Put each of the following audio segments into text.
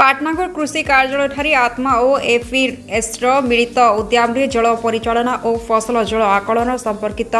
पाटनागढ़ कृषि कार्यालय ठारे आत्मा और एफईएसर मिलित उद्यम जल परिचालना और फसल जल आकलन संपर्कित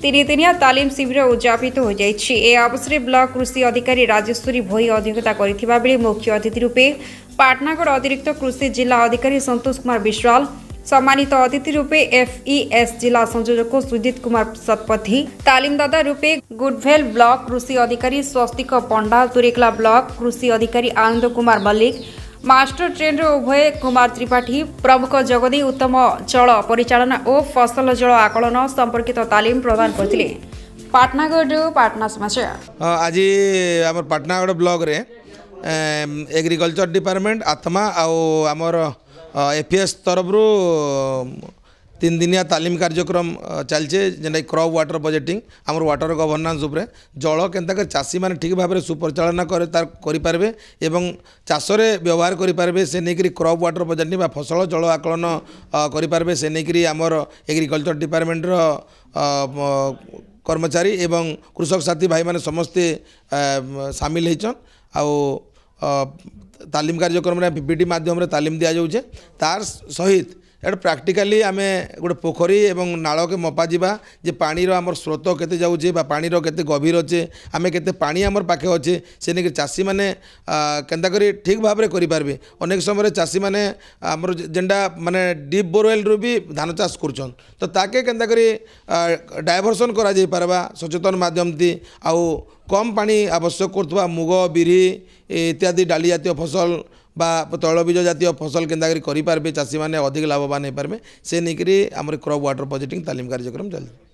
तीन दिनिया तालीम शिविर उद्यापित हो जाइछि। ए अवसर ब्लॉक कृषि अधिकारी राजेश्वरी भोई अध्यक्षता करथिबा बेले मुख्य अतिथि रूपे पाटनागढ़ अतिरिक्त कृषि जिला अधिकारी संतोष कुमार विश्वाल, सम्मानित अतिथि रूपे एफईएस जिला संयोजक सुजित कुमार शतपथी, तालीमदाता रूपे गुडभेल ब्लॉक कृषि अधिकारी स्वस्तिक पंडा, तुरेकला ब्लॉक कृषि अधिकारी आनंद कुमार मल्लिक, मास्टर ट्रेनर उभय कुमार त्रिपाठी प्रमुख जगदी उत्तम जल परिचालना और फसल जल आकलन संपर्कित तालीम प्रदान करथिले। पाटनागढ़ पाटना समाचार आज आम पाटनागढ़ ब्लॉक रे एग्रीकल्चर डिपार्टमेंट आत्मा आमर एफईएस तरफ तीन दिनिया तालीम कार्यक्रम चलचे जेनटा क्रॉप वाटर बजेटिंग आमर वाटर गवर्नान्स उपरे जल केन्ता चाषी मैंने ठीक भाव में सुपरिचालना करें एवं चाषरे व्यवहार करें से नहीं क्रॉप वाटर बजेटिंग बा फसल जल आकलन करें से नहीं आमर एग्रीकल्चर डिपार्टमेंट कर्मचारी एवं कृषक साथी भाई मैंने समस्ते सामिल होइछन तालीम कार्यक्रम में पीपीटी माध्यम तालीम दि जाऊे तार सहित एट प्राक्टिकाली आम गोटे पोखरी एवं नाल के मपा जा जे पानी आमर स्रोत केते जाऊे पानी केते गभीर अच्छे आम केते पानी आमर पाखे अच्छे से नहीं चाषी मैंने केन्ता करी ठीक भाव में करें। अनेक समय चाषी मैंने आमर जेनटा माने डीप बोरवेल रू भी धान चाष कर तो ताके केन्ता करी डायभर्सन करा जाई पारबा सचेतन माध्यम थी आउ कम पानी आवश्यक करथबा मुग बिरी इत्यादि डाली जातीय फसल बा तैलबीज जातीय फसल केन्ता करी पारबे चाषी मैंने अधिक लाभवान हो पारबे से नहीं आमर क्रॉप वाटर बजेटिंग तालीम कार्यक्रम चलती।